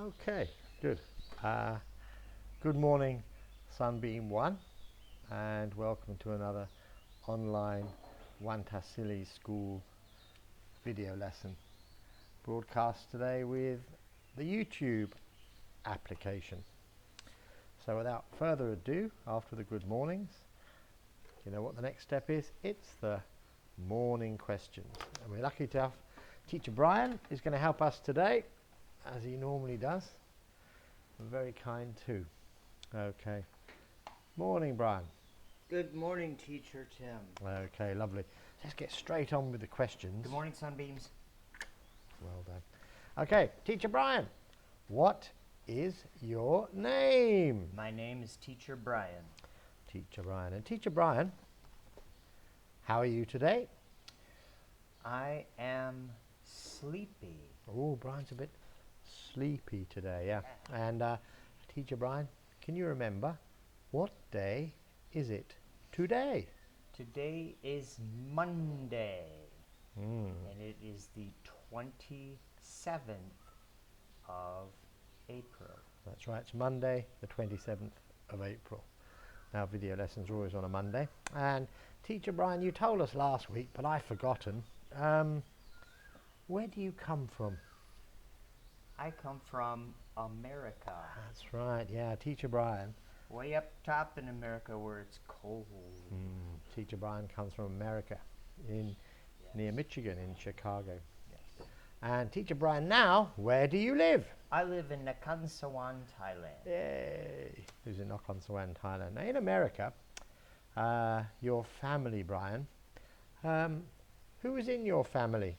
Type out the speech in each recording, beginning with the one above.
Okay, good. Good morning, Sunbeam One, and welcome to another online Wantasili School video lesson broadcast today with the YouTube application. So without further ado, after the good mornings, you know what the next step is? It's the morning questions. And we're lucky to have Teacher Brian is going to help us today, as he normally does. Very kind too. Okay. Morning, Brian. Good morning, Teacher Tim. Okay, lovely. Let's get straight on with the questions. Good morning, Sunbeams. Well done. Okay, Teacher Brian, what is your name? My name is Teacher Brian. Teacher Brian. And Teacher Brian, how are you today? I am sleepy. Oh, Brian's a bit sleepy today, yeah. And Teacher Brian, can you remember what day is it today? Today is Monday, Mm. and it is the 27th of April. That's right, it's Monday, the 27th of April. Now, video lessons are always on a Monday. And Teacher Brian, you told us last week, but I've forgotten. Where do you come from? I come from America. That's right, yeah, Teacher Brian. Way up top in America where it's cold. Teacher Brian comes from America, near Michigan, in Chicago. Yes. And Teacher Brian, now, where do you live? I live in Nakhon Thailand. Yay! Who's in Nakhon Sawan, Thailand? Now, in America, your family, Brian, who is in your family?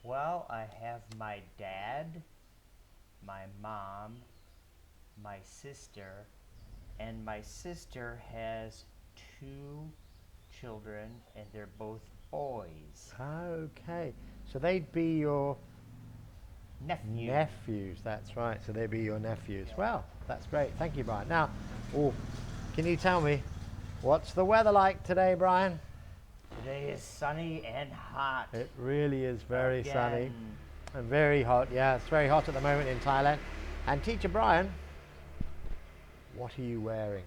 Well, I have my dad, my mom, my sister, and my sister has 2 children, and they're both boys. Okay, so they'd be your nephews, that's right, so they'd be your nephews. Yeah. Well, that's great, thank you, Brian. Now, can you tell me, what's the weather like today, Brian? Today is sunny and hot. It really is very Again. sunny and very hot. Yeah, it's very hot at the moment in Thailand. And Teacher Brian, what are you wearing?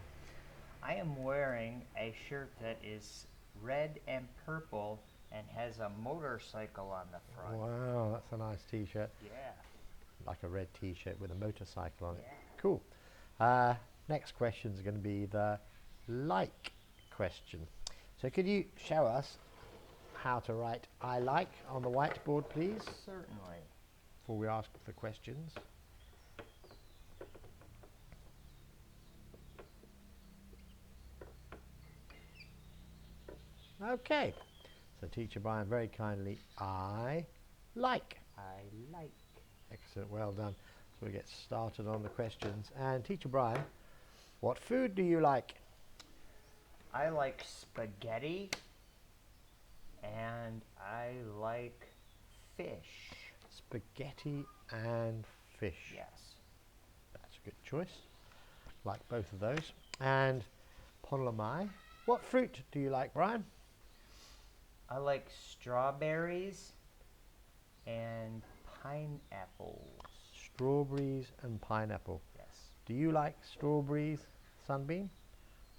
I am wearing a shirt that is red and purple and has a motorcycle on the front. Wow, that's a nice t-shirt. Yeah. Like a red t-shirt with a motorcycle on it. Yeah. Cool. Next question is going to be the like question. So could you show us how to write I like on the whiteboard, please, Certainly. before we ask the questions? Okay. So Teacher Brian, very kindly, I like. I like. Excellent, well done. So we get started on the questions. And Teacher Brian, what food do you like? I like spaghetti, and I like fish. Spaghetti and fish. Yes. That's a good choice. Like both of those. And ponlamai, what fruit do you like, Brian? I like strawberries and pineapples. Strawberries and pineapple. Yes. Do you like strawberries, Sunbeam?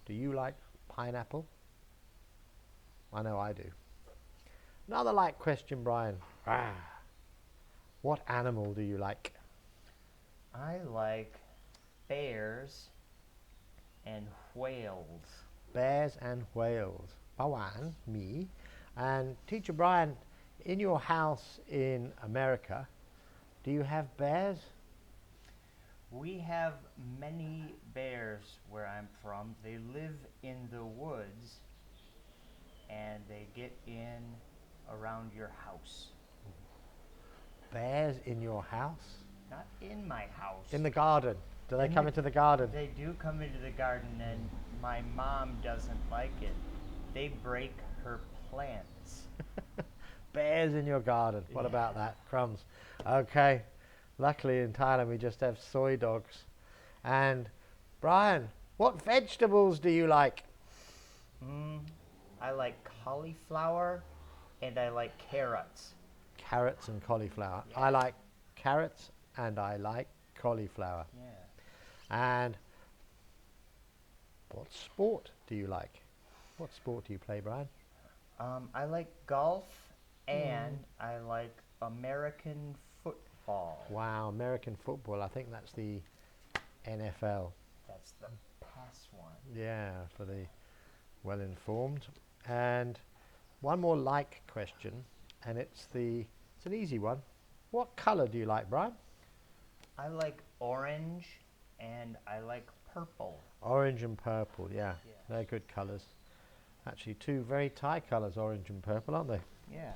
Do you like pineapple? I know I do. Another like question, Brian. What animal do you like? I like bears and whales. Bears and whales. Bawan, me. And Teacher Brian, in your house in America, do you have bears? We have many bears where I'm from. They live in the woods and they get in around your house. Bears in your house? Not in my house. In the garden. Do they In come the- into the garden? They do come into the garden, and my mom doesn't like it. They break her plants. Bears in your garden. What Yeah. about that? Crumbs. Okay. Luckily in Thailand we just have soy dogs. And Brian, what vegetables do you like? I like cauliflower and I like carrots. Carrots and cauliflower. Yeah. I like carrots and I like cauliflower. Yeah. And what sport do you like? What sport do you play, Brian? I like golf and I like American football. Wow, American football. I think that's the NFL. That's the pass one. Yeah, for the well-informed. And one more like question, and it's an easy one. What colour do you like, Brian? I like orange and I like purple. Orange and purple, yeah. Yeah. They're good colours. Actually, two very Thai colours, orange and purple, aren't they? Yeah.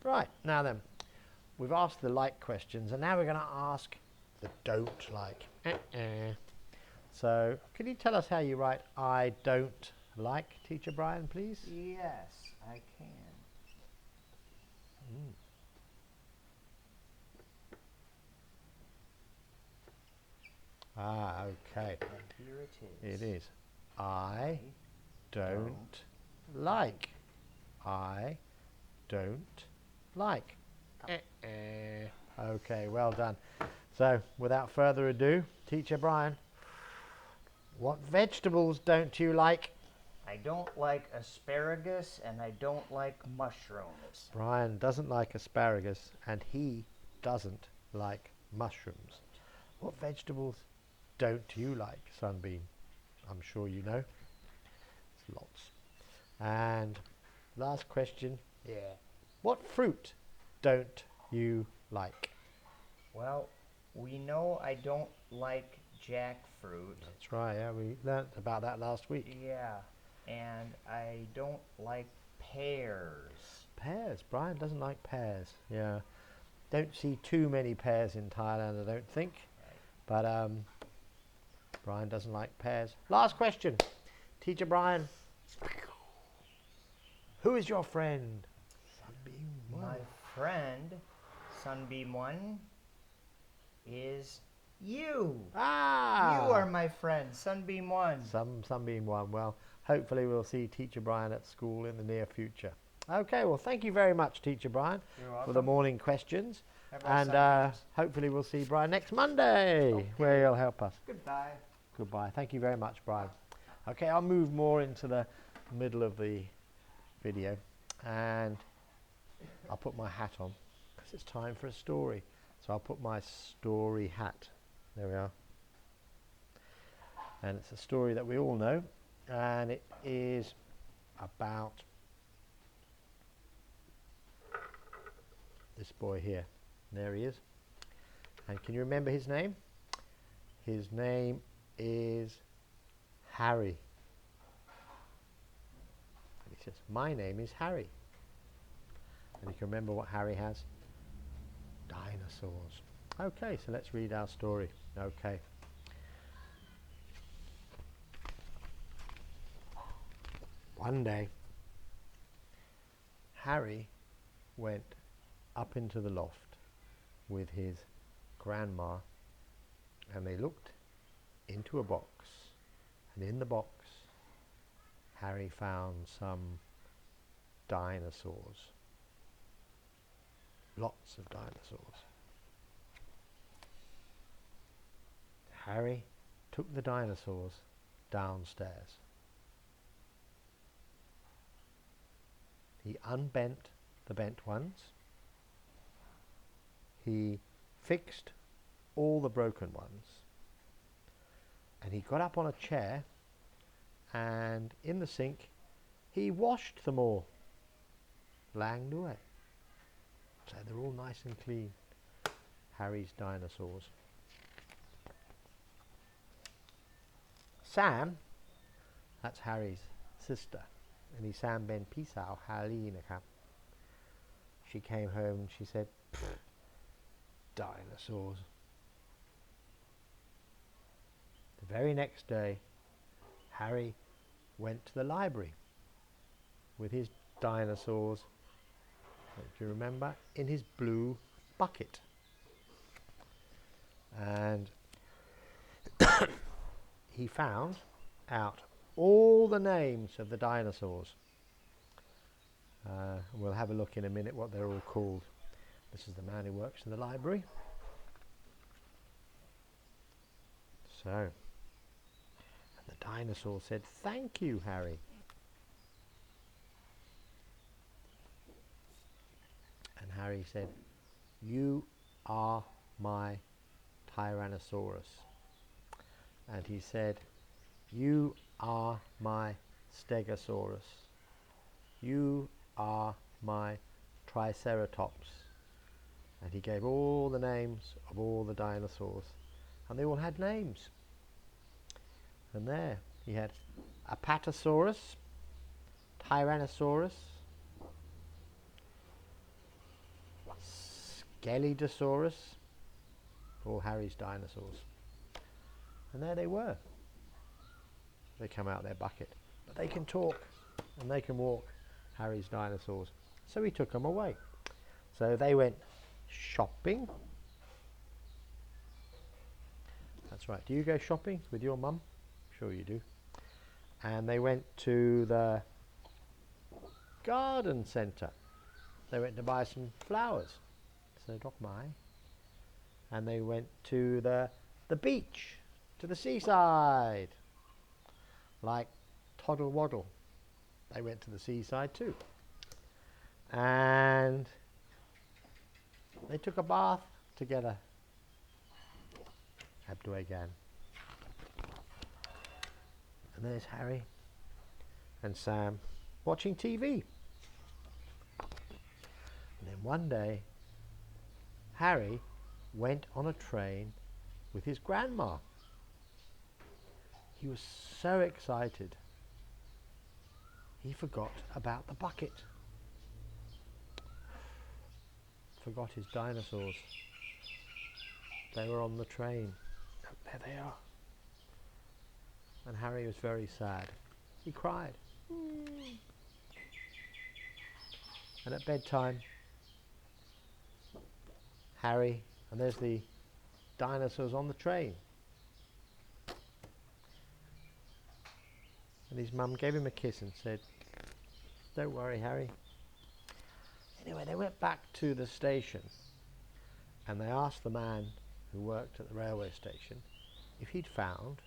Right, now then, we've asked the like questions, and now we're going to ask the don't like. So, can you tell us how you write I don't like, Teacher Brian, please? Yes, I can. Ah, okay. And here it is. It is. I don't like. I don't like. Okay, well done. So, without further ado, Teacher Brian, what vegetables don't you like? I don't like asparagus and I don't like mushrooms. Brian doesn't like asparagus and he doesn't like mushrooms. What vegetables don't you like, Sunbeam? I'm sure you know. It's lots. And last question. Yeah. What fruit don't you like? Well, we know I don't like jackfruit. That's right, yeah, we learnt about that last week. Yeah. And I don't like pears. Pears. Brian doesn't like pears. Yeah. Don't see too many pears in Thailand, I don't think. Right. But Brian doesn't like pears. Last question. Teacher Brian, who is your friend? Sunbeam One. My friend, Sunbeam One, is you. Ah! You are my friend, Sunbeam One. Sunbeam One. Well, hopefully we'll see Teacher Brian at school in the near future. Okay, well, thank you very much, Teacher Brian, You're for welcome. the morning questions. Have a And Sunbeams. hopefully we'll see Brian next Monday, where he'll help us. Goodbye. Goodbye. Thank you very much, Brian. Okay, I'll move more into the middle of the video, and I'll put my hat on, because it's time for a story. So I'll put my story hat. There we are. And it's a story that we all know, and it is about this boy here. There he is. And can you remember his name? His name is Harry. And he says, my name is Harry. And you can remember what Harry has? Dinosaurs. Okay, so let's read our story. Okay. One day, Harry went up into the loft with his grandma, and they looked into a box, and in the box Harry found some dinosaurs. Lots of dinosaurs. Harry took the dinosaurs downstairs. He unbent the bent ones. He fixed all the broken ones. And he got up on a chair, and in the sink he washed them all. Langed away. So they're all nice and clean. Harry's dinosaurs. Sam, that's Harry's sister, and he Sam Ben Pisao Harry nakap. She came home and she said, dinosaurs. The very next day, Harry went to the library with his dinosaurs, do you remember, in his blue bucket. And he found out all the names of the dinosaurs. We'll have a look in a minute what they're all called. This is the man who works in the library. So, and the dinosaur said, "Thank you, Harry." And Harry said, "You are my Tyrannosaurus." And he said, "You are my Stegosaurus. You are my Triceratops." And he gave all the names of all the dinosaurs, and they all had names. And there he had Apatosaurus, Tyrannosaurus, Scelidosaurus, all Harry's dinosaurs. And there they were. They come out their bucket, but they can talk and they can walk, Harry's dinosaurs. So he took them away. So they went shopping. That's right. Do you go shopping with your mum? Sure you do. And they went to the garden centre. They went to buy some flowers. So dog my. And they went to the beach, to the seaside. Like Toddle Waddle. They went to the seaside too. And they took a bath together. Abdwagan. And there's Harry and Sam watching TV. And then one day, Harry went on a train with his grandma. He was so excited, he forgot about the bucket. Forgot his dinosaurs. They were on the train. There they are. And Harry was very sad. He cried. And at bedtime, Harry, and there's the dinosaurs on the train. And his mum gave him a kiss and said, "Don't worry, Harry." Anyway, they went back to the station and they asked the man who worked at the railway station if he'd found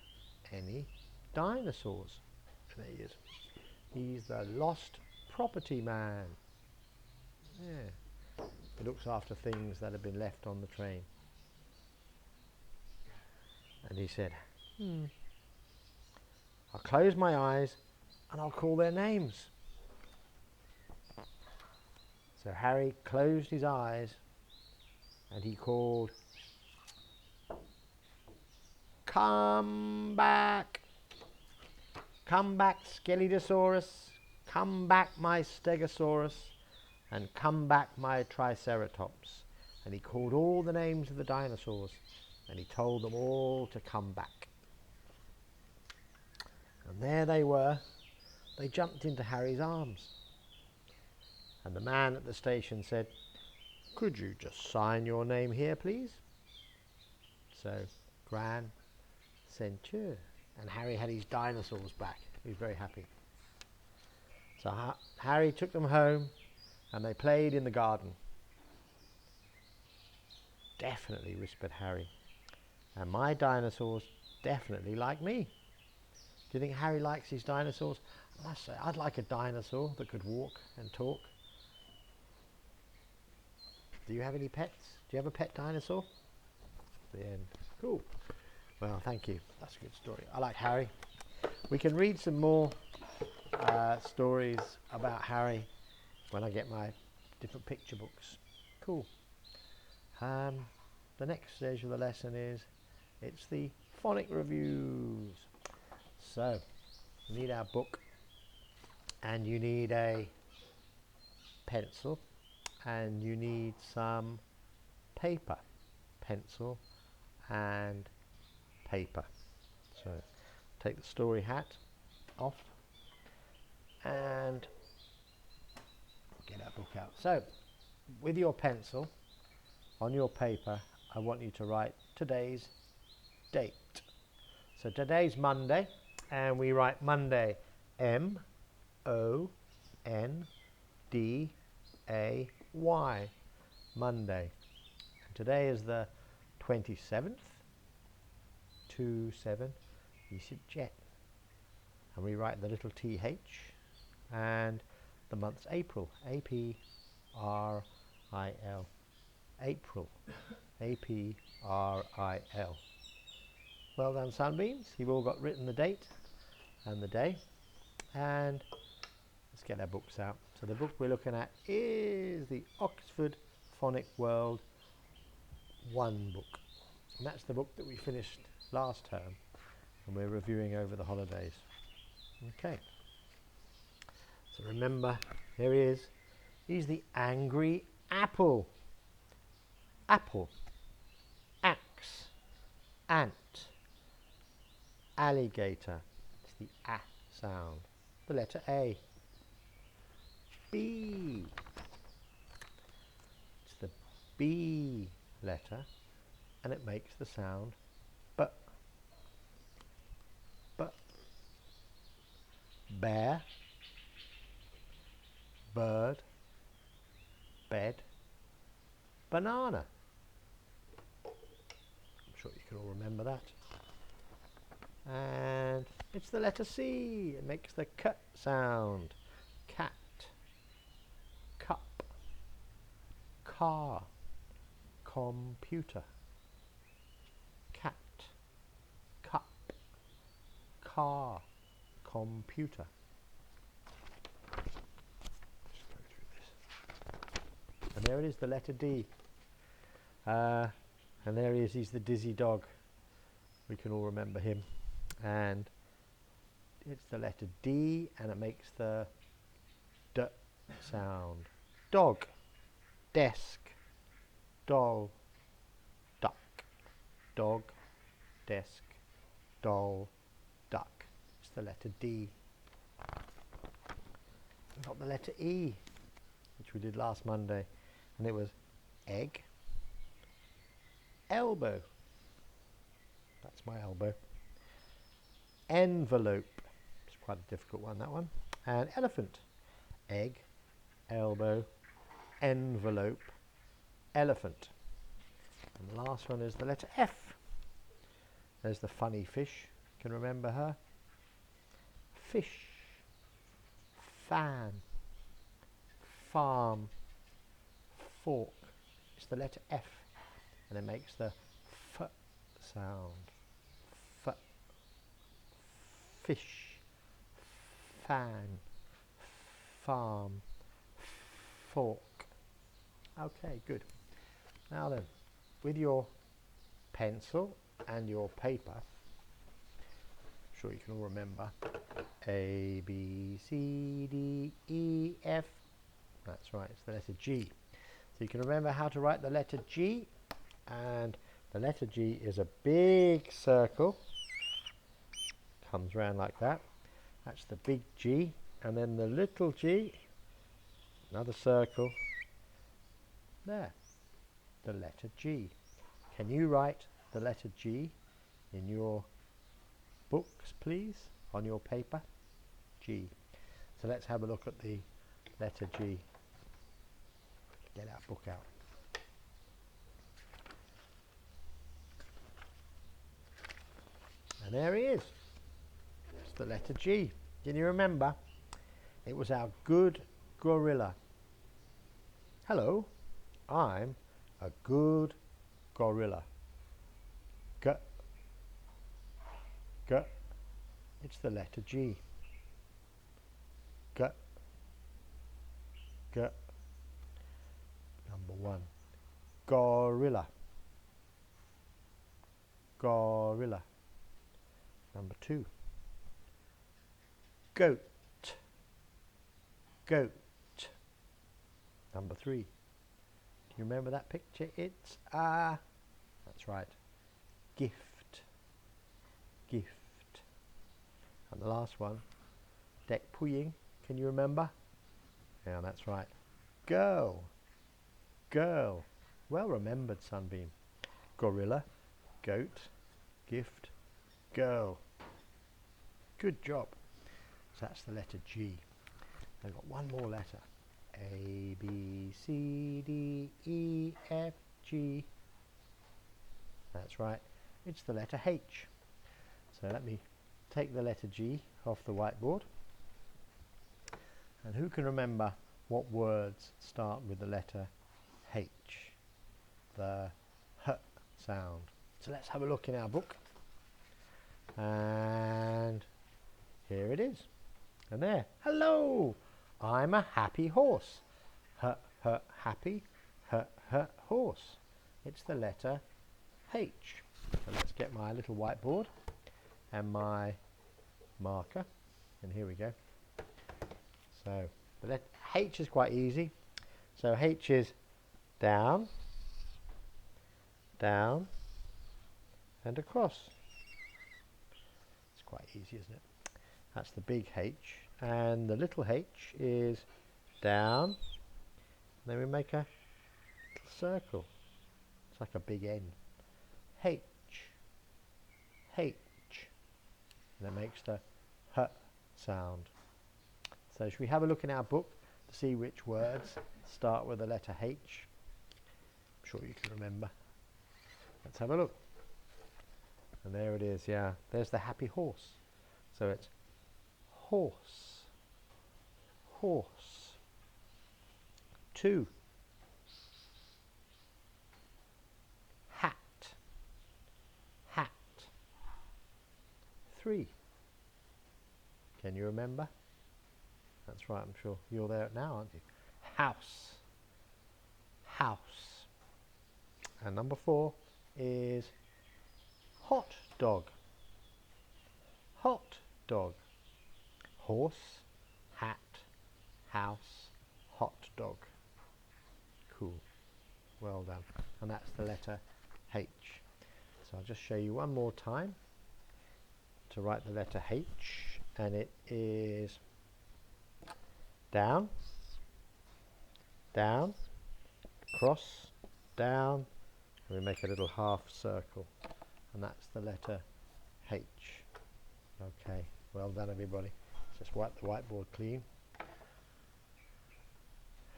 any dinosaurs. And there he is. He's the lost property man. Yeah. He looks after things that have been left on the train. And he said, "I'll close my eyes and I'll call their names." So Harry closed his eyes and he called, "Come back! Come back, Scelidosaurus! Come back, my Stegosaurus! And come back, my Triceratops!" And he called all the names of the dinosaurs and he told them all to come back. And there they were. They jumped into Harry's arms. And the man at the station said, "Could you just sign your name here, please?" So, Gran Centure. And Harry had his dinosaurs back. He was very happy. So Harry took them home and they played in the garden. "Definitely," whispered Harry. "And my dinosaurs definitely like me." Do you think Harry likes his dinosaurs? I must say, I'd like a dinosaur that could walk and talk. Do you have any pets? Do you have a pet dinosaur? The end. Cool. Well, thank you. That's a good story. I like Harry. We can read some more stories about Harry when I get my different picture books. Cool. The next stage of the lesson is, it's the phonic reviews. So, you need our book and you need a pencil and you need some paper. Pencil and paper. So, take the story hat off and get our book out. So, with your pencil on your paper, I want you to write today's date. So today's Monday, and we write Monday M-O-N-D-A-Y, Monday. And today is the 27th, 27, you said jet. And we write the little TH, and the month's April, A-P-R-I-L, April, A-P-R-I-L. Well done, Sunbeams. You've all got written the date and the day. And let's get our books out. So the book we're looking at is the Oxford Phonic World 1 book. And that's the book that we finished last term and we're reviewing over the holidays. Okay. So remember, there he is. He's the angry apple. Apple. Axe. Ant. Alligator. It's the A sound. The letter A. B. It's the B letter, and it makes the sound B. B. Bear. Bird. Bed. Banana. I'm sure you can all remember that. And it's the letter C. It makes the C sound. Cat. Cup. Car. Computer. Cat. Cup. Car. Computer. Just go through this. And there it is, the letter D. And there he is, he's the dizzy dog. We can all remember him. And it's the letter D, and it makes the D sound. Dog. Desk. Doll. Duck. Dog. Desk. Doll. Duck. It's the letter D. We've got the letter E, which we did last Monday, and it was egg. Elbow. That's my elbow. Envelope. It's quite a difficult one, that one. And elephant. Egg, elbow, envelope, elephant. And the last one is the letter F. There's the funny fish. Can remember her? Fish. Fan. Farm. Fork. It's the letter F. And it makes the F sound. F. Fish. Fan. Farm. Fork. Okay, good. Now then, with your pencil and your paper, I'm sure you can all remember A, B, C, D, E, F. That's right, it's the letter G. So you can remember how to write the letter G, and the letter G is a big circle, comes round like that. That's the big G, and then the little g, another circle, there, the letter G. Can you write the letter G in your books, please, on your paper? G. So let's have a look at the letter G. Get our book out. And there he is. It's the letter G. Can you remember? It was our good gorilla. Hello, I'm a good gorilla. G. G. It's the letter G. G. G. Number 1. Gorilla. Gorilla. Number 2. Goat. Goat. Number 3. Do you remember that picture? It's that's right, gift. Gift. And the last one, dek puying. Can you remember? Yeah, that's right. Girl. Girl. Well remembered, Sunbeam. Gorilla, goat, gift, girl. Good job. So that's the letter G. I've got one more letter. A, B, C, D, E, F, G. That's right. It's the letter H. So let me take the letter G off the whiteboard. And who can remember what words start with the letter H? The H sound. So let's have a look in our book. And here it is. And there. Hello! I'm a happy horse. H, h, happy. H, h, horse. It's the letter H. So let's get my little whiteboard and my marker. And here we go. So the letter H is quite easy. So H is down, down, and across. It's quite easy, isn't it? That's the big H. And the little H is down. Then we make a little circle. It's like a big N. H. H. And that makes the H sound. So should we have a look in our book to see which words start with the letter H? I'm sure you can remember. Let's have a look. And there it is, yeah. There's the happy horse. So it's horse, horse. 2. Hat, hat. 3. Can you remember? That's right, I'm sure you're there now, aren't you? House, house. And number 4 is hot dog, hot dog. Horse, hat, house, hot dog. Cool. Well done. And that's the letter H. So I'll just show you one more time to write the letter H. And it is down, down, cross, down, and we make a little half circle, and that's the letter H. Okay, well done everybody. Just wipe the whiteboard clean.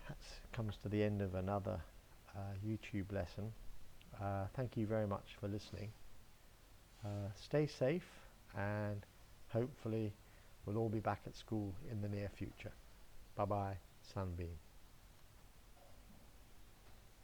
That comes to the end of another YouTube lesson. Thank you very much for listening. Stay safe, and hopefully we'll all be back at school in the near future. Bye bye, Sunbeam.